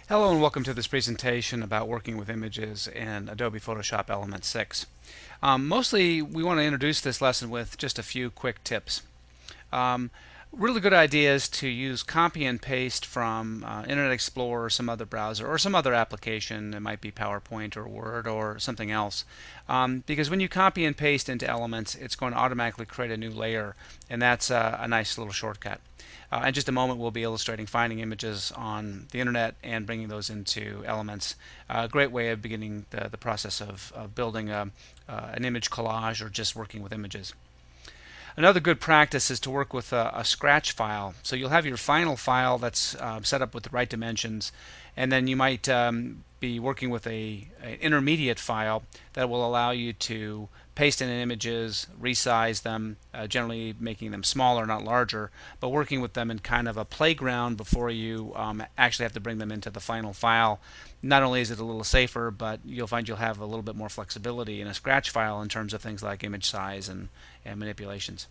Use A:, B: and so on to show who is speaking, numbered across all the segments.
A: Hello and welcome to this presentation about working with images in Adobe Photoshop Element 6. Mostly we want to introduce this lesson with just a few quick tips. Um, Really good idea is to use copy and paste from Internet Explorer or some other browser or some other application. It might be PowerPoint or Word or something else. Because when you copy and paste into Elements, it's going to automatically create a new layer, and that's a nice little shortcut. In just a moment, we'll be illustrating finding images on the internet and bringing those into Elements. A great way of beginning the process of building an image collage or just working with images. Another good practice is to work with a scratch file. So you'll have your final file that's set up with the right dimensions, and then you might be working with an intermediate file that will allow you to paste in images, resize them, generally making them smaller, not larger, but working with them in kind of a playground before you actually have to bring them into the final file. Not only is it a little safer, but you'll find you'll have a little bit more flexibility in a scratch file in terms of things like image size and manipulations.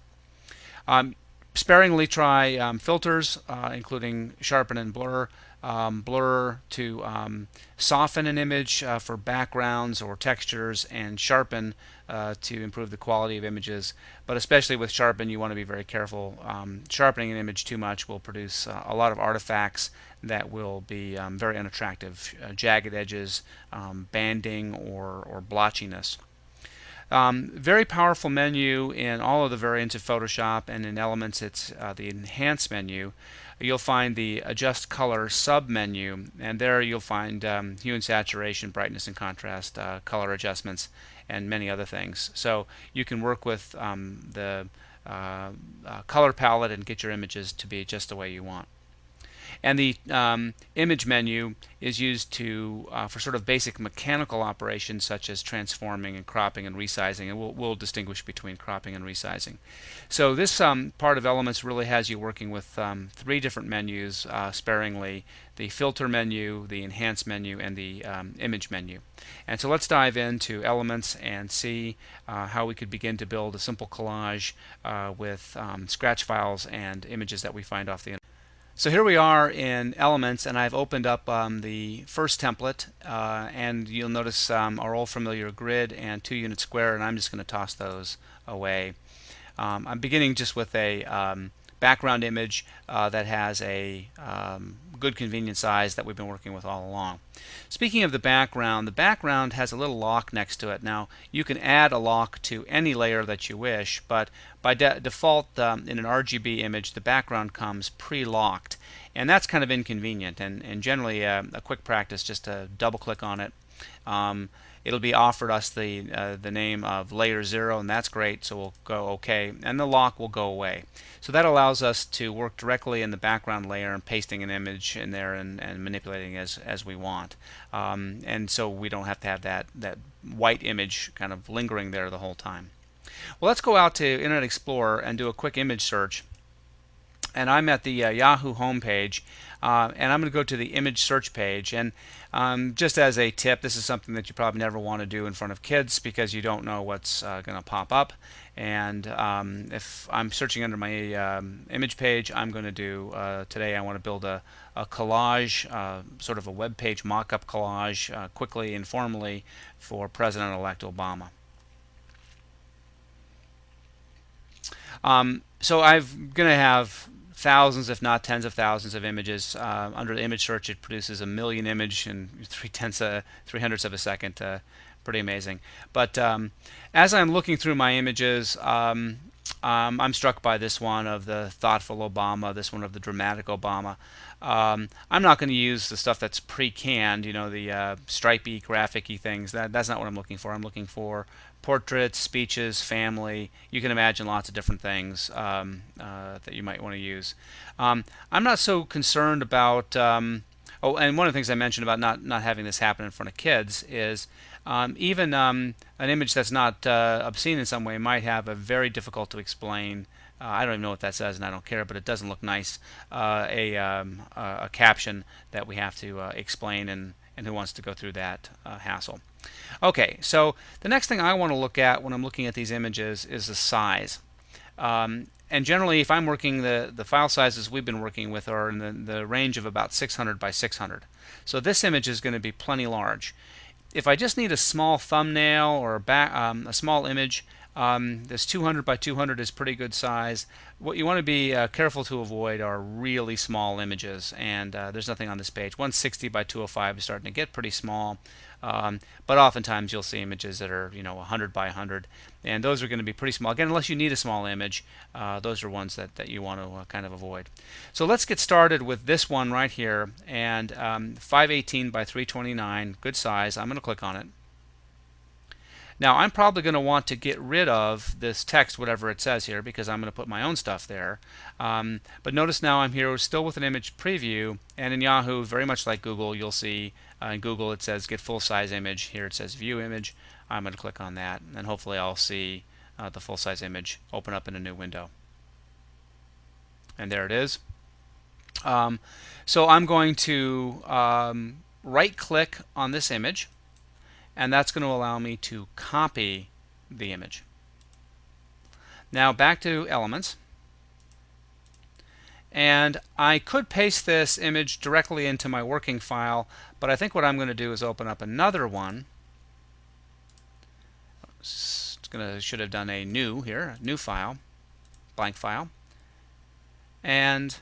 A: Sparingly try filters, including sharpen and blur. Blur to soften an image for backgrounds or textures, and sharpen to improve the quality of images. But especially with sharpen, you want to be very careful. Sharpening an image too much will produce a lot of artifacts that will be very unattractive, jagged edges, banding, or blotchiness. Very powerful menu in all of the variants of Photoshop, and in Elements it's the Enhance menu. You'll find the Adjust Color sub-menu, and there you'll find hue and saturation, brightness and contrast, color adjustments, and many other things. So you can work with the color palette and get your images to be just the way you want. And the image menu is used for sort of basic mechanical operations such as transforming and cropping and resizing, and we'll distinguish between cropping and resizing. So this part of Elements really has you working with three different menus sparingly: the filter menu, the enhance menu, and the image menu. And so let's dive into Elements and see how we could begin to build a simple collage with scratch files and images that we find off the internet. So here we are in Elements, and I've opened up the first template, and you'll notice our old familiar grid and 2-unit square, and I'm just going to toss those away. I'm beginning just with a background image that has a good convenient size that we've been working with all along. Speaking of the background has a little lock next to it. Now you can add a lock to any layer that you wish, but by default in an RGB image the background comes pre-locked, and that's kind of inconvenient, and generally a quick practice just to double click on it. It'll be offered us the name of layer 0, and that's great, so we'll go OK, and the lock will go away. So that allows us to work directly in the background layer and pasting an image in there and manipulating as we want. And so we don't have to have that white image kind of lingering there the whole time. Well, let's go out to Internet Explorer and do a quick image search. And I'm at the Yahoo homepage, and I'm going to go to the image search page. And just as a tip, this is something that you probably never want to do in front of kids because you don't know what's going to pop up. And if I'm searching under my image page, I'm going to do today I want to build a collage, sort of a web page mock-up collage, quickly, informally, for President-elect Obama. So I'm going to have thousands, if not tens of thousands, of images. Under the image search, it produces 1 million images in 3/100ths of a second. Pretty amazing. But as I'm looking through my images, I'm struck by this one of the thoughtful Obama, this one of the dramatic Obama. I'm not going to use the stuff that's pre-canned, you know, the stripey, graphic-y things. That's not what I'm looking for. I'm looking for portraits, speeches, family. You can imagine lots of different things that you might want to use. I'm not so concerned about oh, and one of the things I mentioned about not having this happen in front of kids is even an image that's not obscene in some way might have a very difficult to explain, I don't even know what that says and I don't care, but it doesn't look nice, a caption that we have to explain, and who wants to go through that hassle. Okay, so the next thing I want to look at when I'm looking at these images is the size. And generally, if I'm working, the file sizes we've been working with are in the range of about 600 by 600. So this image is going to be plenty large. If I just need a small thumbnail or a small image, this 200 by 200 is pretty good size. What you want to be careful to avoid are really small images, and there's nothing on this page. 160 by 205 is starting to get pretty small, but oftentimes you'll see images that are 100 by 100, and those are going to be pretty small. Again, unless you need a small image, those are ones that you want to kind of avoid. So let's get started with this one right here, and 518 by 329, good size. I'm going to click on it. Now I'm probably going to want to get rid of this text, whatever it says here, because I'm going to put my own stuff there. But notice now I'm here still with an image preview, and in Yahoo, very much like Google, you'll see in Google it says get full size image. Here it says view image. I'm going to click on that, and hopefully I'll see the full size image open up in a new window. And there it is. So I'm going to right click on this image, and that's going to allow me to copy the image. Now back to Elements, and I could paste this image directly into my working file, but I think what I'm going to do is open up another one. Should have done a new here, a new file, blank file, and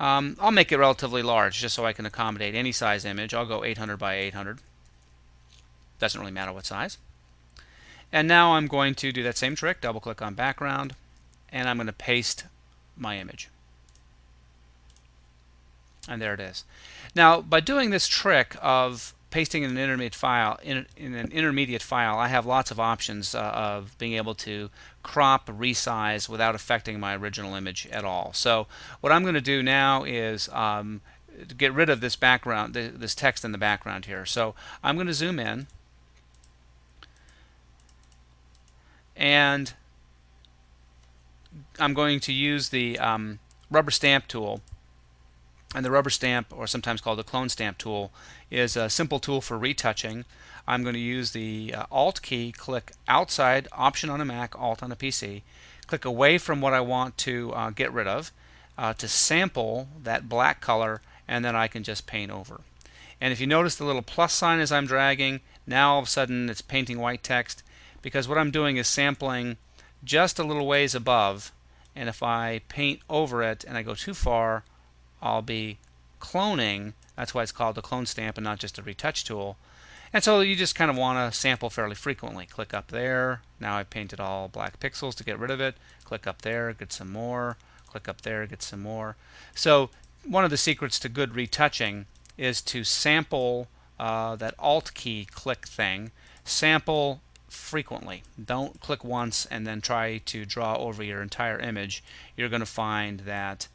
A: I'll make it relatively large just so I can accommodate any size image. I'll go 800 by 800. Doesn't really matter what size. And now I'm going to do that same trick, double click on background, and I'm going to paste my image. And there it is. Now by doing this trick of pasting in an intermediate file, I have lots of options of being able to crop, resize without affecting my original image at all. So what I'm going to do now is get rid of this background, this text in the background here. So I'm going to zoom in, and I'm going to use the rubber stamp tool. And the rubber stamp, or sometimes called the clone stamp tool, is a simple tool for retouching. I'm going to use the Alt key, click outside, Option on a Mac, Alt on a PC, click away from what I want to get rid of, to sample that black color, and then I can just paint over. And if you notice the little plus sign as I'm dragging, now all of a sudden it's painting white text, because what I'm doing is sampling just a little ways above, and if I paint over it and I go too far, I'll be cloning. That's why it's called the clone stamp and not just a retouch tool. And so you just kind of want to sample fairly frequently. Click up there. Now I painted all black pixels to get rid of it. Click up there, get some more. Click up there, get some more. So one of the secrets to good retouching is to sample that Alt key click thing. Sample frequently. Don't click once and then try to draw over your entire image. You're going to find that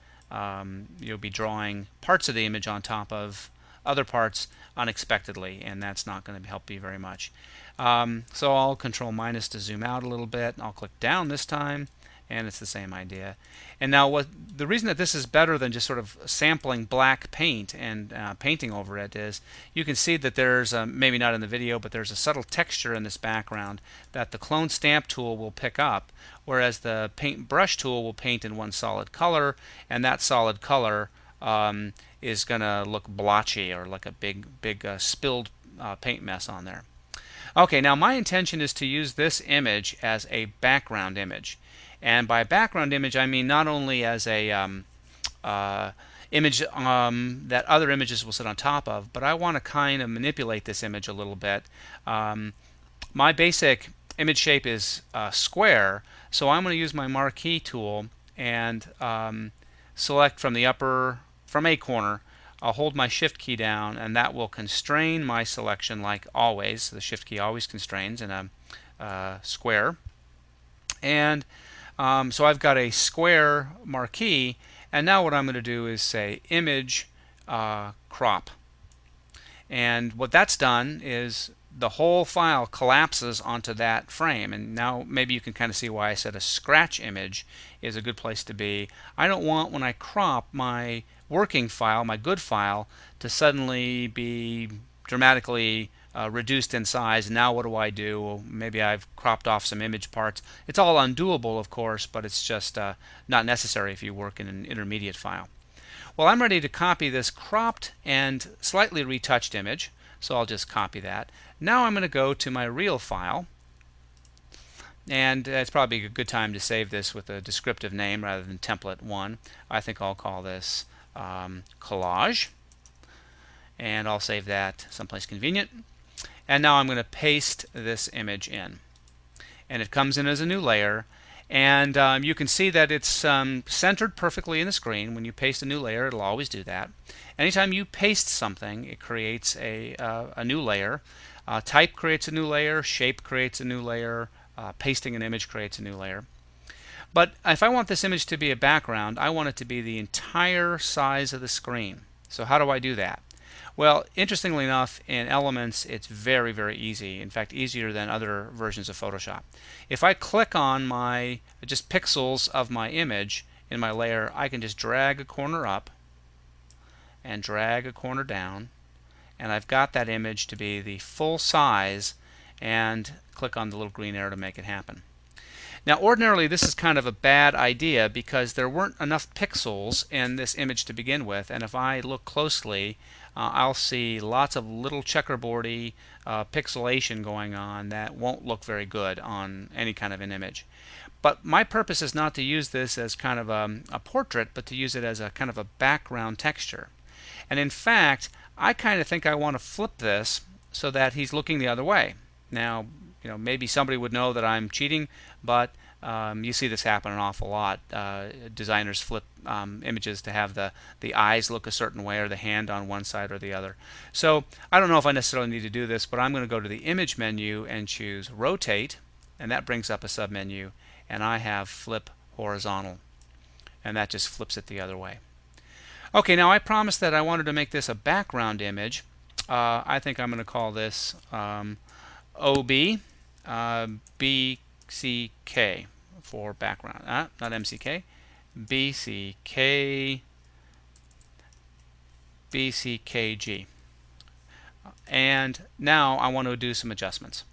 A: you'll be drawing parts of the image on top of other parts unexpectedly, and that's not going to help you very much. So I'll Control minus to zoom out a little bit. I'll click down this time, and it's the same idea. And now the reason that this is better than just sort of sampling black paint and painting over it is you can see that there's maybe not in the video, but there's a subtle texture in this background that the clone stamp tool will pick up, whereas the paint brush tool will paint in one solid color, and that solid color is going to look blotchy or like a big spilled paint mess on there. Okay, now my intention is to use this image as a background image. And by background image, I mean not only as a image that other images will sit on top of, but I want to kind of manipulate this image a little bit. My basic image shape is square, so I'm going to use my marquee tool and select from a corner. I'll hold my Shift key down, and that will constrain my selection like always. The Shift key always constrains in a square. And so I've got a square marquee, and now what I'm going to do is say image crop. And what that's done is the whole file collapses onto that frame. And now maybe you can kind of see why I said a scratch image is a good place to be. I don't want, when I crop my working file, my good file, to suddenly be dramatically reduced in size. Now what do I do? Well, maybe I've cropped off some image parts. It's all undoable, of course, but it's just not necessary if you work in an intermediate file. Well, I'm ready to copy this cropped and slightly retouched image, so I'll just copy that. Now I'm going to go to my real file, and it's probably a good time to save this with a descriptive name rather than template1. I think I'll call this collage, and I'll save that someplace convenient. And now I'm going to paste this image in, and it comes in as a new layer. And you can see that it's centered perfectly in the screen. When you paste a new layer, it'll always do that. Anytime you paste something, it creates a new layer. Type creates a new layer. Shape creates a new layer. Pasting an image creates a new layer. But if I want this image to be a background, I want it to be the entire size of the screen. So how do I do that? Well, interestingly enough, in Elements, it's very, very easy. In fact, easier than other versions of Photoshop. If I click on my just pixels of my image in my layer, I can just drag a corner up and drag a corner down, and I've got that image to be the full size, and click on the little green arrow to make it happen. Now, ordinarily, this is kind of a bad idea because there weren't enough pixels in this image to begin with, and if I look closely, I'll see lots of little checkerboardy pixelation going on that won't look very good on any kind of an image. But my purpose is not to use this as kind of a portrait, but to use it as a kind of a background texture. And in fact, I kind of think I want to flip this so that he's looking the other way. Now, maybe somebody would know that I'm cheating, but you see this happen an awful lot. Designers flip images to have the eyes look a certain way or the hand on one side or the other. So I don't know if I necessarily need to do this, but I'm going to go to the Image menu and choose Rotate, and that brings up a submenu, and I have Flip Horizontal, and that just flips it the other way. Okay, now I promised that I wanted to make this a background image. I think I'm going to call this OB BCK for background. Not MCK. BCK BCKG. And now I want to do some adjustments.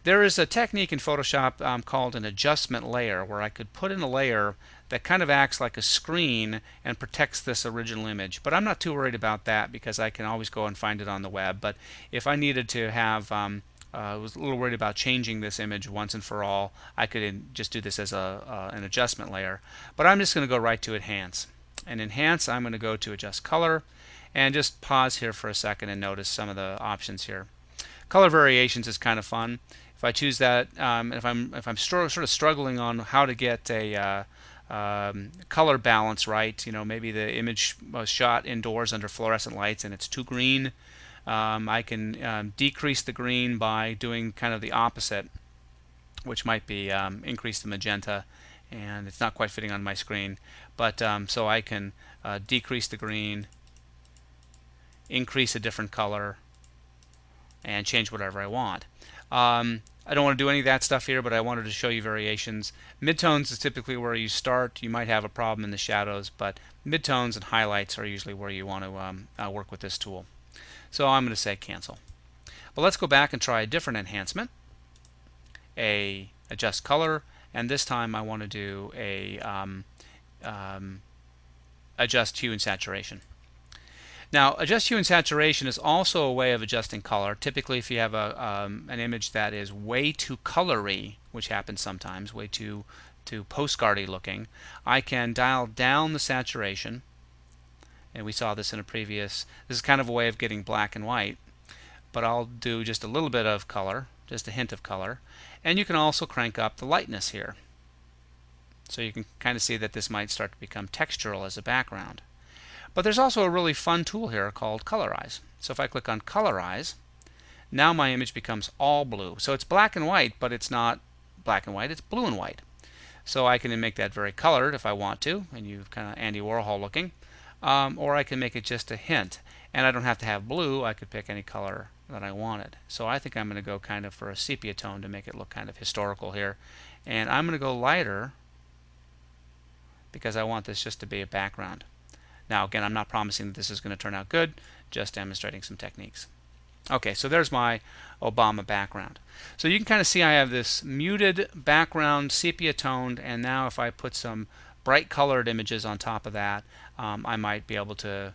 A: There is a technique in Photoshop called an adjustment layer, where I could put in a layer that kind of acts like a screen and protects this original image. But I'm not too worried about that because I can always go and find it on the web. But if I needed to have I was a little worried about changing this image once and for all, I could just do this as an adjustment layer. But I'm just going to go right to Enhance. And Enhance, I'm going to go to Adjust Color, and just pause here for a second and notice some of the options here. Color variations is kind of fun. If I choose that, if I'm sort of struggling on how to get a color balance right, maybe the image was shot indoors under fluorescent lights and it's too green, I can decrease the green by doing kind of the opposite, which might be increase the magenta, and it's not quite fitting on my screen. But so I can decrease the green, increase a different color, and change whatever I want. I don't want to do any of that stuff here, but I wanted to show you variations. Midtones is typically where you start. You might have a problem in the shadows, but midtones and highlights are usually where you want to work with this tool. So I'm going to say cancel. But let's go back and try a different enhancement. Adjust color, and this time I want to do adjust hue and saturation. Now, adjust hue and saturation is also a way of adjusting color. Typically, if you have an image that is way too colory, which happens sometimes, way too postcardy looking, I can dial down the saturation. And we saw this in a previous. This is kind of a way of getting black and white, but I'll do just a little bit of color, just a hint of color. And you can also crank up the lightness here. So you can kind of see that this might start to become textural as a background. But there's also a really fun tool here called Colorize. So if I click on Colorize, now my image becomes all blue. So it's black and white, but it's not black and white, it's blue and white. So I can make that very colored if I want to, and you've kind of Andy Warhol looking. Or I can make it just a hint. And I don't have to have blue, I could pick any color that I wanted. So I think I'm going to go kind of for a sepia tone to make it look kind of historical here. And I'm going to go lighter because I want this just to be a background. Now again, I'm not promising that this is going to turn out good, just demonstrating some techniques. Okay, so there's my Obama background. So you can kind of see I have this muted background, sepia toned, and now if I put some bright colored images on top of that, I might be able to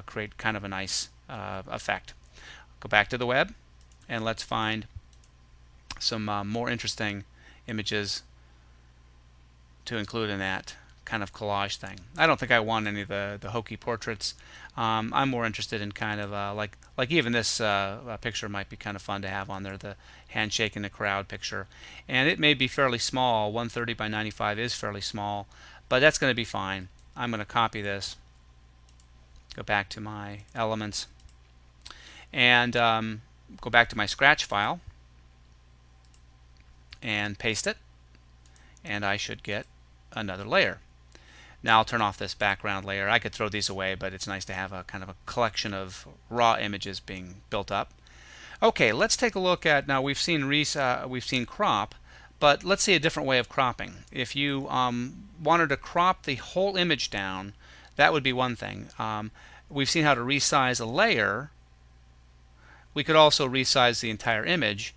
A: create kind of a nice effect. Go back to the web, and let's find some more interesting images to include in that kind of collage thing. I don't think I want any of the hokey portraits. I'm more interested in kind of like even this picture might be kind of fun to have on there, the handshake in the crowd picture. And it may be fairly small. 130 by 95 is fairly small, but that's going to be fine. I'm going to copy this, go back to my elements, and go back to my Scratch file and paste it, and I should get another layer. Now I'll turn off this background layer. I could throw these away, but it's nice to have a kind of a collection of raw images being built up. Okay, let's take a look at, now we've seen crop, but let's see a different way of cropping. If you wanted to crop the whole image down, that would be one thing. We've seen how to resize a layer. We could also resize the entire image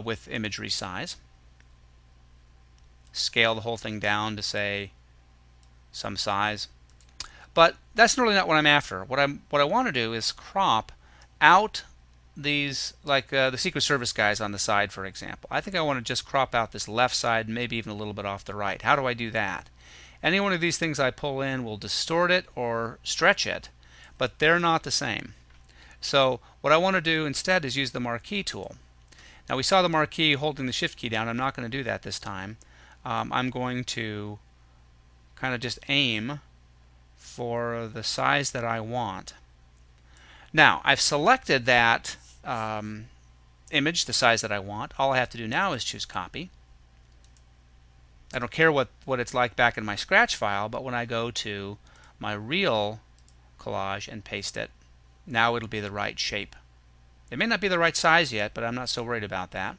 A: with image resize. Scale the whole thing down to, say, some size. But that's really not what I'm after. What I want to do is crop out these, like the Secret Service guys on the side, for example. I think I want to just crop out this left side, maybe even a little bit off the right. How do I do that? Any one of these things I pull in will distort it or stretch it, but they're not the same. So what I want to do instead is use the marquee tool. Now we saw the marquee holding the shift key down. I'm not going to do that this time. I'm going to kind of just aim for the size that I want. Now I've selected that image, the size that I want. All I have to do now is choose copy. I don't care what it's like back in my Scratch file, but when I go to my real collage and paste it, now it'll be the right shape. It may not be the right size yet, but I'm not so worried about that.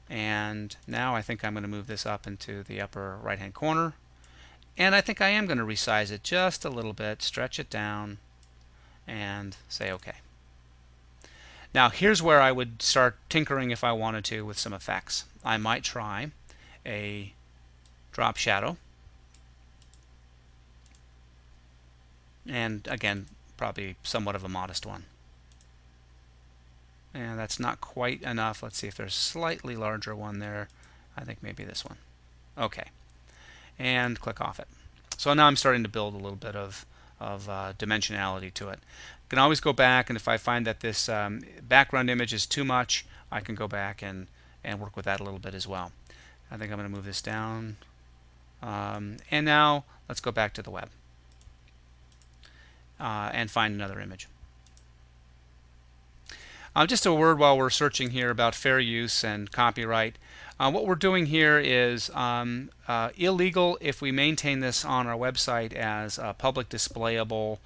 A: And now I think I'm going to move this up into the upper right hand corner, and I think I am going to resize it just a little bit, stretch it down, and say OK. Now here's where I would start tinkering if I wanted to with some effects. I might try a drop shadow, and again probably somewhat of a modest one. And that's not quite enough. Let's see if there's a slightly larger one there. I think maybe this one. Okay. And click off it. So now I'm starting to build a little bit of dimensionality to it. I can always go back, and if I find that this background image is too much, I can go back and work with that a little bit as well. I think I'm going to move this down. And now let's go back to the web and find another image. Just a word while we're searching here about fair use and copyright. What we're doing here is illegal if we maintain this on our website as a public displayable,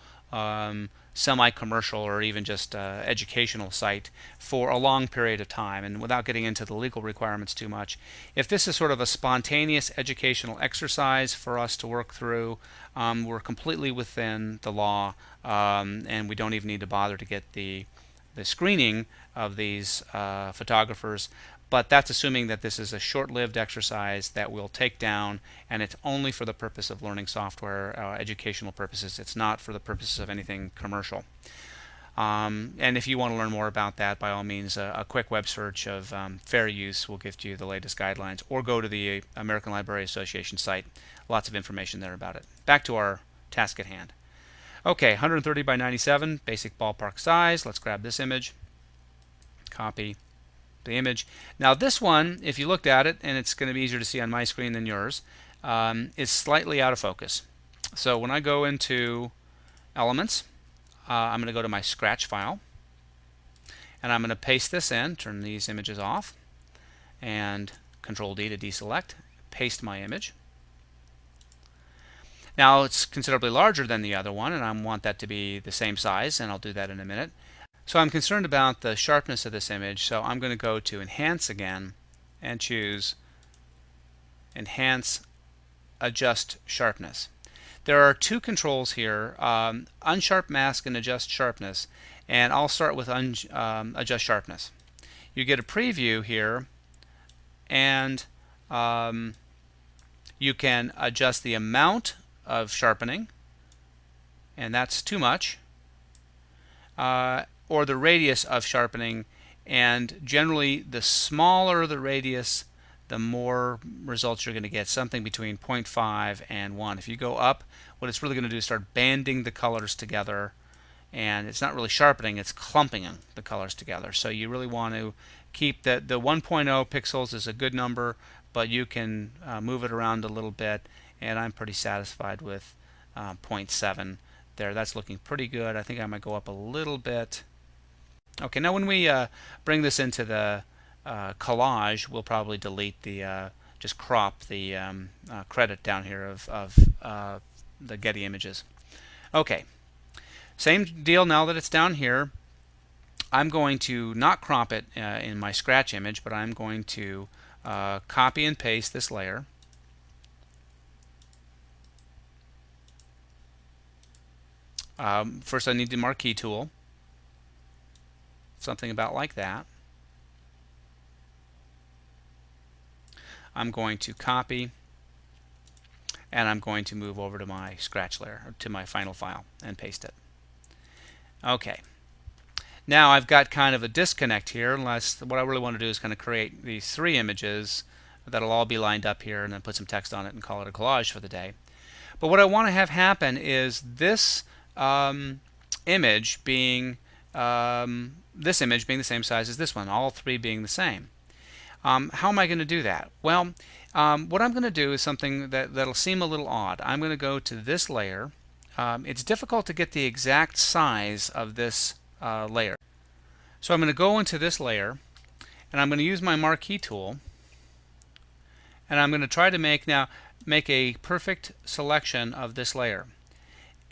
A: semi-commercial, or even just educational site for a long period of time. And without getting into the legal requirements too much, if this is sort of a spontaneous educational exercise for us to work through, we're completely within the law, and we don't even need to bother to get the screening of these photographers. But that's assuming that this is a short-lived exercise that we'll take down, and it's only for the purpose of learning software, educational purposes. It's not for the purposes of anything commercial. And if you want to learn more about that, by all means, a quick web search of fair use will give you the latest guidelines, or go to the American Library Association site. Lots of information there about it. Back to our task at hand. Okay, 130 by 97, basic ballpark size. Let's grab this image, copy the image. Now this one, if you looked at it, and it's going to be easier to see on my screen than yours, is slightly out of focus. So when I go into Elements, I'm going to go to my Scratch file, and I'm going to paste this in, turn these images off, and Control D to deselect, paste my image. Now it's considerably larger than the other one, and I want that to be the same size, and I'll do that in a minute. So I'm concerned about the sharpness of this image, so I'm going to go to Enhance again and choose Enhance Adjust Sharpness. There are two controls here, Unsharp Mask and Adjust Sharpness, And I'll start with adjust sharpness. You get a preview here, and you can adjust the amount of sharpening, and that's too much, or the radius of sharpening. And generally, the smaller the radius, the more results you're going to get, something between 0.5 and 1. If you go up, what it's really going to do is start banding the colors together, and it's not really sharpening, it's clumping the colors together. So you really want to keep the 1.0 pixels is a good number, but you can move it around a little bit, and I'm pretty satisfied with 0.7 there. That's looking pretty good. I think I might go up a little bit. Okay, now when we bring this into the collage, we'll probably delete the just crop the credit down here of the Getty Images. Okay, same deal now that it's down here. I'm going to not crop it in my scratch image, but I'm going to copy and paste this layer. First I need the marquee tool, something about like that. I'm going to copy, and I'm going to move over to my scratch layer, or to my final file, and paste it. Okay. Now I've got kind of a disconnect here, unless what I really want to do is kind of create these 3 images that'll all be lined up here, and then put some text on it and call it a collage for the day. But what I want to have happen is this image being the same size as this one, all 3 being the same. How am I going to do that? Well, what I'm going to do is something that'll seem a little odd. I'm going to go to this layer. It's difficult to get the exact size of this layer. So I'm going to go into this layer, and I'm going to use my marquee tool, and I'm going to try to make a perfect selection of this layer.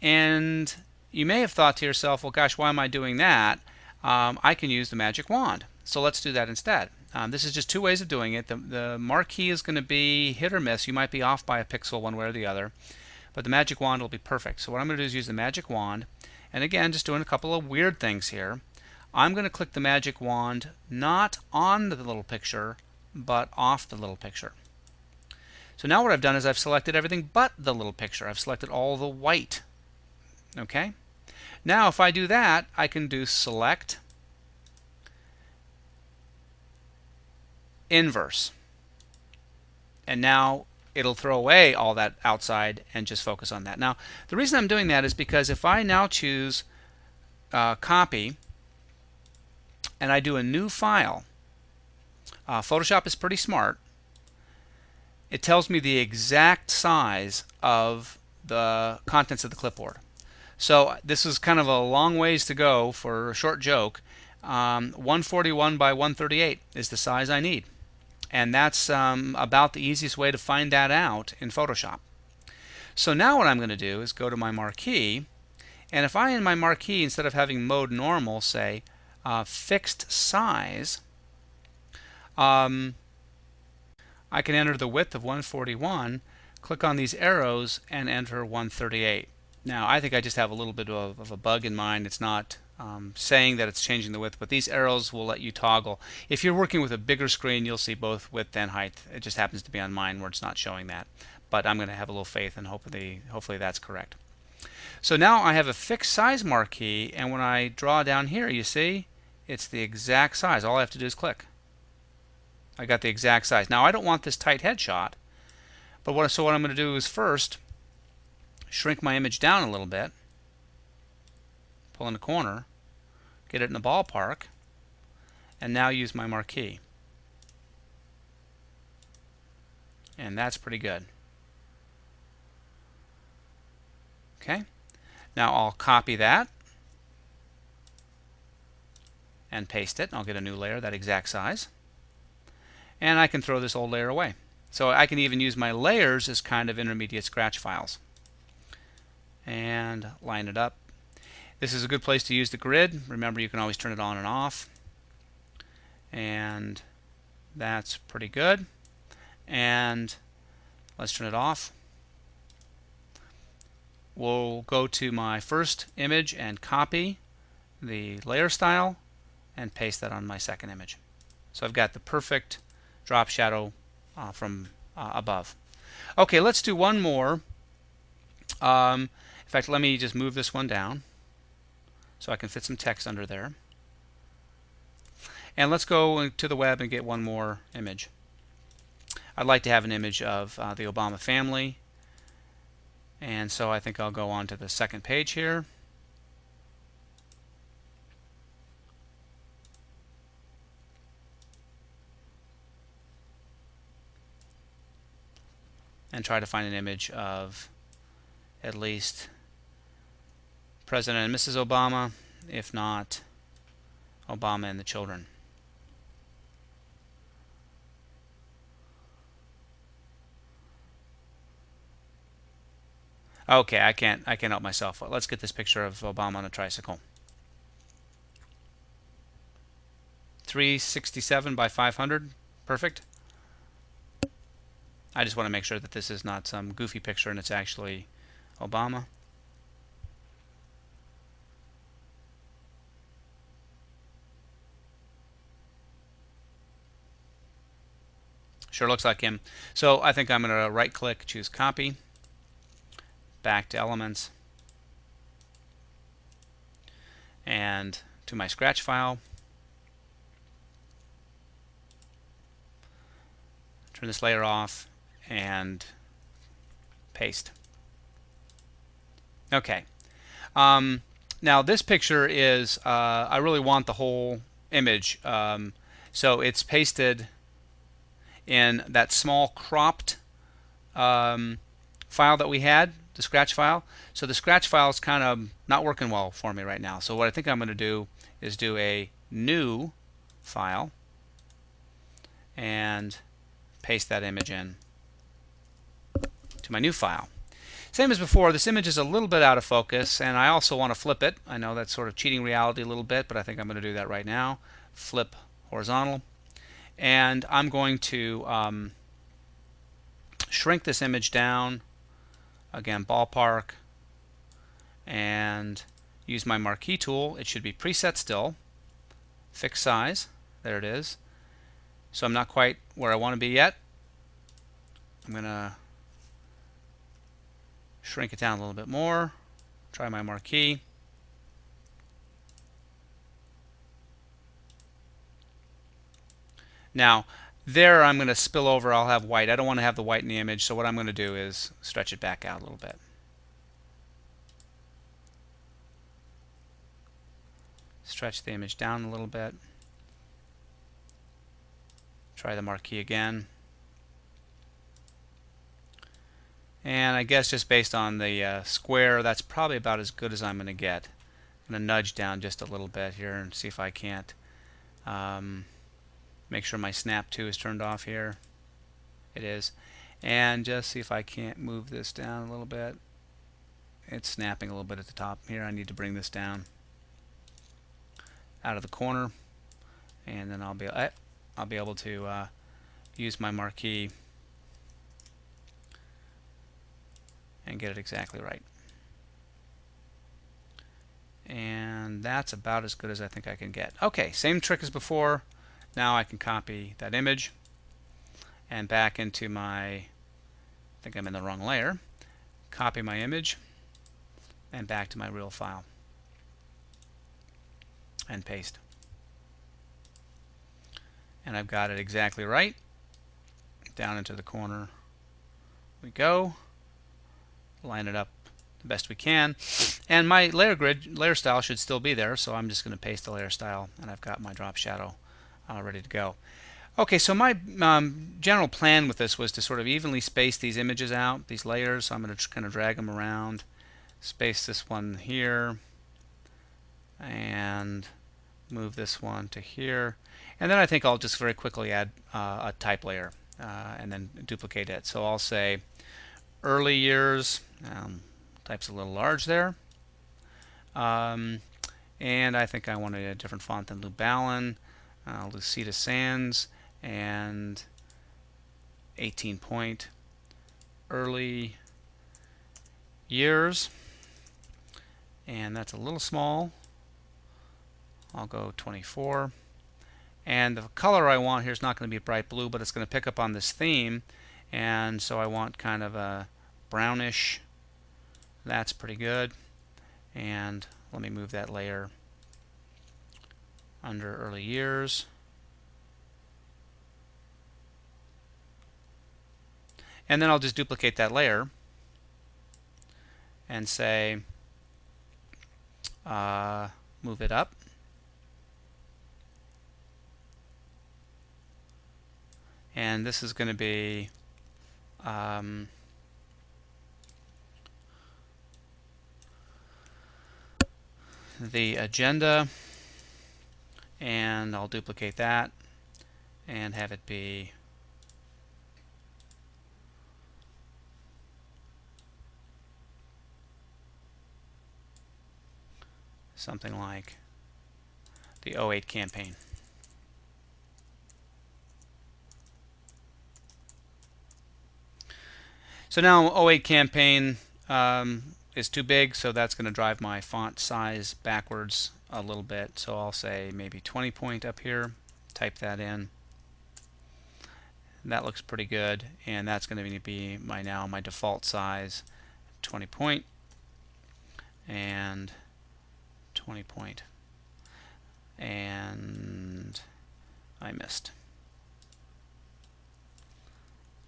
A: And you may have thought to yourself, well, gosh, why am I doing that? I can use the magic wand. So let's do that instead. This is just 2 ways of doing it. The marquee is going to be hit or miss. You might be off by a pixel one way or the other, but the magic wand will be perfect. So what I'm going to do is use the magic wand, and again, just doing a couple of weird things here. I'm going to click the magic wand not on the little picture, but off the little picture. So now what I've done is I've selected everything but the little picture. I've selected all the white. Okay? Now if I do that, I can do select, inverse. And now it'll throw away all that outside and just focus on that. Now the reason I'm doing that is because if I now choose copy and I do a new file, Photoshop is pretty smart. It tells me the exact size of the contents of the clipboard. So this is kind of a long ways to go for a short joke. 141 by 138 is the size I need. And that's about the easiest way to find that out in Photoshop. So now what I'm going to do is go to my marquee, and if I in my marquee, instead of having mode normal, say fixed size, I can enter the width of 141, click on these arrows, and enter 138. Now I think I just have a little bit of a bug in mind. It's not saying that it's changing the width, but these arrows will let you toggle. If you're working with a bigger screen, you'll see both width and height. It just happens to be on mine where it's not showing that. But I'm going to have a little faith, and hopefully that's correct. So now I have a fixed size marquee, and when I draw down here, you see it's the exact size. All I have to do is click. I got the exact size. Now I don't want this tight headshot, but what I'm going to do is first shrink my image down a little bit, pull in the corner, get it in the ballpark, and now use my marquee. And that's pretty good. Okay, now I'll copy that and paste it. I'll get a new layer that exact size, and I can throw this old layer away. So I can even use my layers as kind of intermediate scratch files and line it up. This is a good place to use the grid. Remember, you can always turn it on and off, and that's pretty good. And let's turn it off. We'll go to my first image and copy the layer style and paste that on my second image. So I've got the perfect drop shadow from above. Okay, let's do one more. In fact, let me just move this one down so I can fit some text under there. And let's go to the web and get one more image. I'd like to have an image of the Obama family. And so I think I'll go on to the second page here. And try to find an image of at least President and Mrs. Obama, if not Obama and the children. Okay, I can't help myself. Let's get this picture of Obama on a tricycle. 367 by 500, perfect. I just want to make sure that this is not some goofy picture and it's actually Obama. Sure looks like him. So I think I'm going to right click, choose copy, back to elements, and to my scratch file. Turn this layer off and paste. Okay. Now this picture is, I really want the whole image. So it's pasted in that small cropped file that we had, the scratch file. So the scratch file is kind of not working well for me right now. So what I think I'm going to do is do a new file and paste that image in to my new file. Same as before, this image is a little bit out of focus, and I also want to flip it. I know that's sort of cheating reality a little bit, but I think I'm going to do that right now. Flip horizontal. And I'm going to shrink this image down, again ballpark, and use my marquee tool. It should be preset still, fixed size, there it is. So I'm not quite where I want to be yet. I'm going to shrink it down a little bit more, try my marquee. Now, there I'm going to spill over, I'll have white. I don't want to have the white in the image, so what I'm going to do is stretch it back out a little bit. Stretch the image down a little bit. Try the marquee again. And I guess just based on the square, that's probably about as good as I'm going to get. I'm going to nudge down just a little bit here and see if I can't make sure my snap to is turned off here. It is. And just see if I can't move this down a little bit. It's snapping a little bit at the top here. I need to bring this down out of the corner, and then I'll be able to use my marquee and get it exactly right. And that's about as good as I think I can get. Okay, same trick as before. Now I can copy that image and back into my, I think I'm in the wrong layer, copy my image and back to my real file and paste. And I've got it exactly right. Down into the corner we go. Line it up the best we can. And my layer style should still be there, so I'm just going to paste the layer style, and I've got my drop shadow ready to go. Okay, so my general plan with this was to sort of evenly space these images out, these layers. So I'm going to kind of drag them around, space this one here, and move this one to here. And then I think I'll just very quickly add a type layer and then duplicate it. So I'll say early years, type's a little large there. And I think I want a different font than Lubalin. Lucida Sands, and 18 point early years, and that's a little small, I'll go 24. And the color I want here is not going to be bright blue, but it's going to pick up on this theme. And so I want kind of a brownish. That's pretty good. And let me move that layer under early years. And then I'll just duplicate that layer and say, move it up. And this is going to be the agenda, and I'll duplicate that and have it be something like the '08 campaign. So now '08 campaign is too big, so that's going to drive my font size backwards a little bit. So I'll say maybe 20 point up here, type that in. That looks pretty good, and that's going to be my default size, 20 point and 20 point, and I missed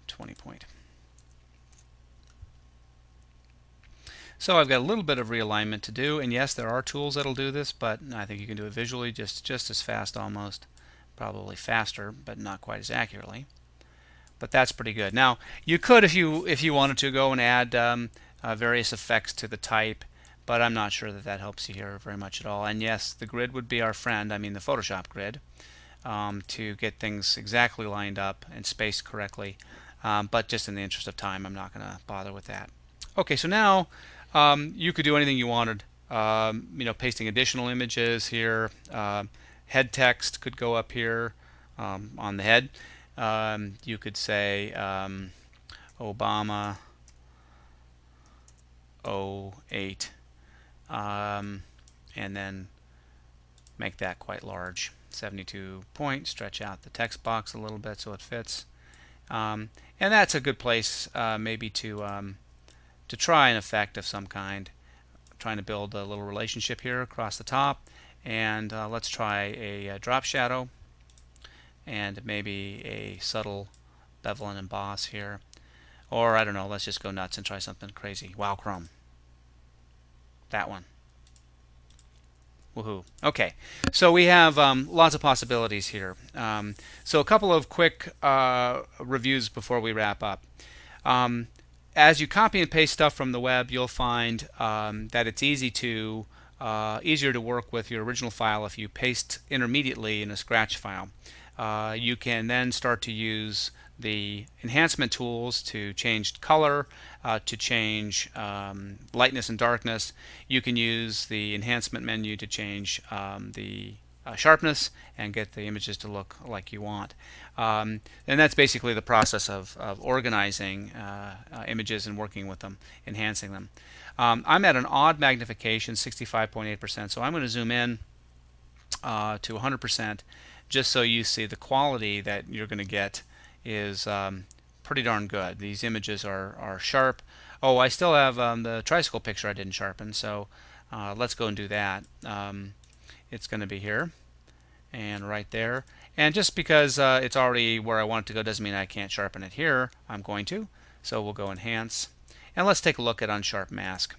A: 20 point. So I've got a little bit of realignment to do, and yes, there are tools that'll do this, but I think you can do it visually just as fast, almost, probably faster, but not quite as accurately. But that's pretty good. Now you could, if you wanted to, go and add various effects to the type, but I'm not sure that that helps you here very much at all. And yes, the grid would be our friend. I mean the Photoshop grid, to get things exactly lined up and spaced correctly. But just in the interest of time, I'm not going to bother with that. Okay, so now you could do anything you wanted. Pasting additional images here. Head text could go up here on the head. You could say Obama '08, and then make that quite large, 72 point. Stretch out the text box a little bit so it fits, and that's a good place maybe to try an effect of some kind. I'm trying to build a little relationship here across the top, and let's try a drop shadow and maybe a subtle bevel and emboss here. Or I don't know, let's just go nuts and try something crazy. Wow Chrome. That one. Woohoo. Okay, so we have lots of possibilities here. So a couple of quick reviews before we wrap up. As you copy and paste stuff from the web, you'll find that it's easier to work with your original file if you paste intermediately in a Scratch file. You can then start to use the enhancement tools to change color, to change lightness and darkness. You can use the enhancement menu to change the sharpness and get the images to look like you want. And that's basically the process of organizing images and working with them, enhancing them. I'm at an odd magnification, 65.8%, so I'm going to zoom in to 100%, just so you see the quality that you're going to get is pretty darn good. These images are sharp. Oh, I still have the tricycle picture I didn't sharpen, so let's go and do that. It's going to be here and right there. And just because it's already where I want it to go doesn't mean I can't sharpen it here. I'm going to. So we'll go Enhance. And let's take a look at Unsharp Mask.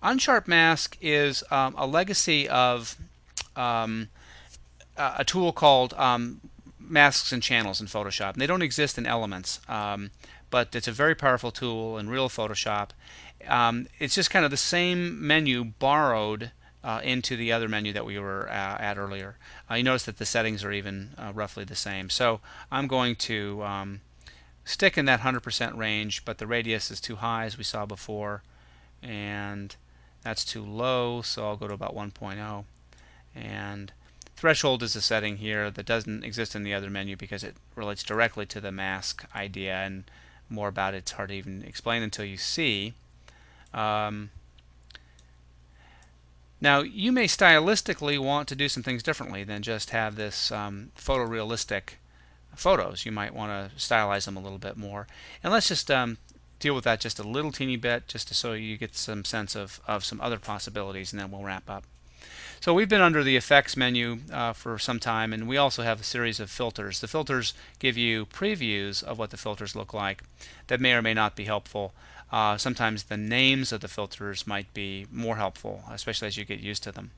A: Unsharp Mask is a legacy of a tool called masks and channels in Photoshop. And they don't exist in Elements, but it's a very powerful tool in real Photoshop. It's just kind of the same menu borrowed into the other menu that we were at earlier. You notice that the settings are even roughly the same. So I'm going to stick in that 100% range, but the radius is too high as we saw before, and that's too low, so I'll go to about 1.0. And threshold is a setting here that doesn't exist in the other menu because it relates directly to the mask idea, and more about it's hard to even explain until you see. Now, you may stylistically want to do some things differently than just have this photorealistic photos. You might want to stylize them a little bit more. And let's just deal with that just a little teeny bit, just so you get some sense of some other possibilities, and then we'll wrap up. So we've been under the effects menu for some time, and we also have a series of filters. The filters give you previews of what the filters look like that may or may not be helpful. Sometimes the names of the filters might be more helpful, especially as you get used to them.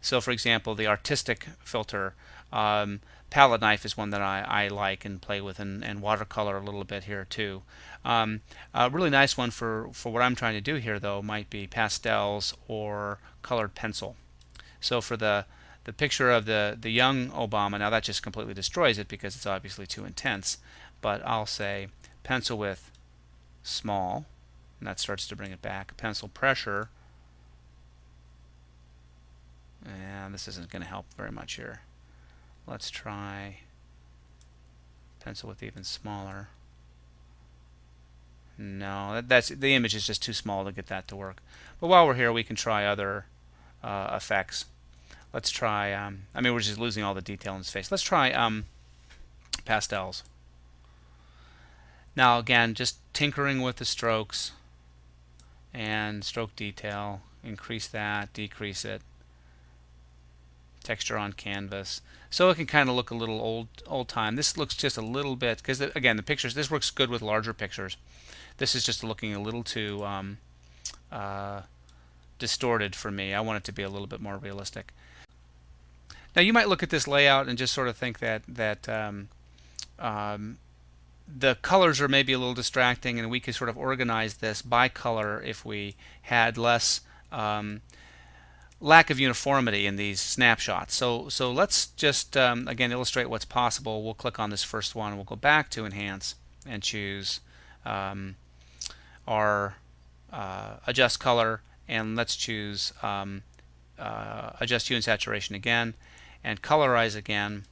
A: So for example, the artistic filter, palette knife is one that I like and play with, and watercolor a little bit here too. A really nice one for what I'm trying to do here though might be pastels or colored pencil. So for the picture of the young Obama, now that just completely destroys it because it's obviously too intense, but I'll say pencil width small, and that starts to bring it back. Pencil pressure, and this isn't going to help very much here. Let's try pencil width even smaller. No, that's the image is just too small to get that to work. But while we're here, we can try other effects. Let's try, I mean, we're just losing all the detail in his face. Let's try pastels. Now again, just tinkering with the strokes and stroke detail. Increase that, decrease it. Texture on canvas. So it can kind of look a little old time. This looks just a little bit, because again, the pictures, this works good with larger pictures. This is just looking a little too distorted for me. I want it to be a little bit more realistic. Now you might look at this layout and just sort of think that the colors are maybe a little distracting, and we could sort of organize this by color if we had less lack of uniformity in these snapshots. So let's just again illustrate what's possible. We'll click on this first one. We'll go back to Enhance and choose our Adjust Color, and let's choose Adjust Hue and Saturation again, and Colorize again,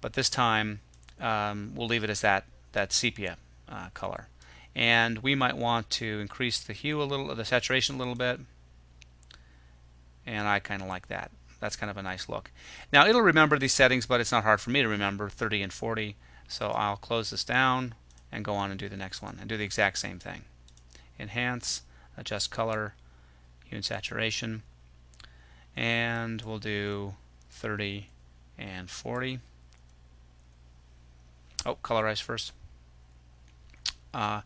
A: but this time we'll leave it as that sepia color. And we might want to increase the hue a little, the saturation a little bit, and I kind of like that. That's kind of a nice look. Now it'll remember these settings, but it's not hard for me to remember 30 and 40. So I'll close this down and go on and do the next one and do the exact same thing. Enhance, Adjust Color, Hue and Saturation, and we'll do 30 and 40. Oh, colorize first. Now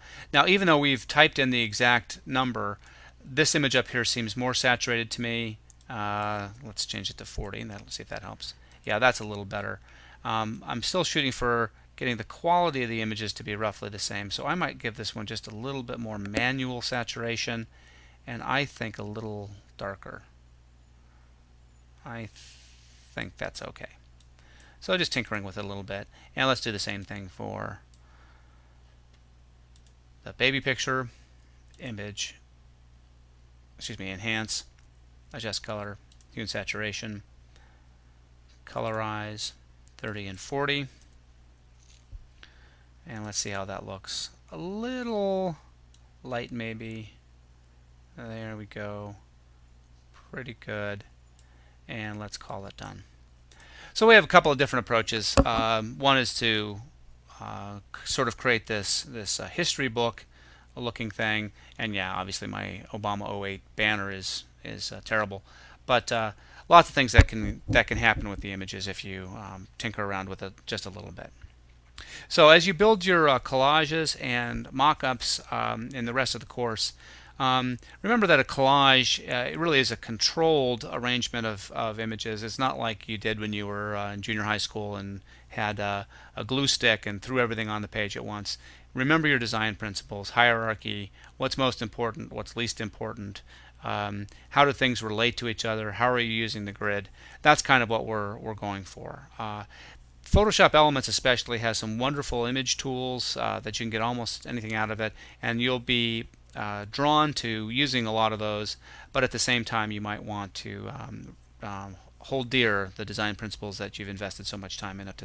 A: even though we've typed in the exact number, this image up here seems more saturated to me. Let's change it to 40, and let's see if that helps. Yeah, that's a little better. I'm still shooting for getting the quality of the images to be roughly the same, so I might give this one just a little bit more manual saturation, and I think a little darker. I think that's okay. So just tinkering with it a little bit, and let's do the same thing for the baby picture. Image, excuse me, Enhance, Adjust Color, Hue and Saturation, Colorize, 30 and 40, and let's see how that looks. A little light maybe. There we go. Pretty good. And let's call it done. So we have a couple of different approaches. One is to sort of create this history book looking thing, and yeah, obviously my Obama '08 banner is terrible, but lots of things that can happen with the images if you tinker around with it just a little bit. So as you build your collages and mock-ups in the rest of the course, remember that a collage it really is a controlled arrangement of images. It's not like you did when you were in junior high school and had a glue stick and threw everything on the page at once. Remember your design principles, hierarchy, what's most important, what's least important, how do things relate to each other, how are you using the grid. That's kind of what we're going for. Photoshop Elements especially has some wonderful image tools that you can get almost anything out of it, and you'll be drawn to using a lot of those, but at the same time you might want to hold dear the design principles that you've invested so much time in up to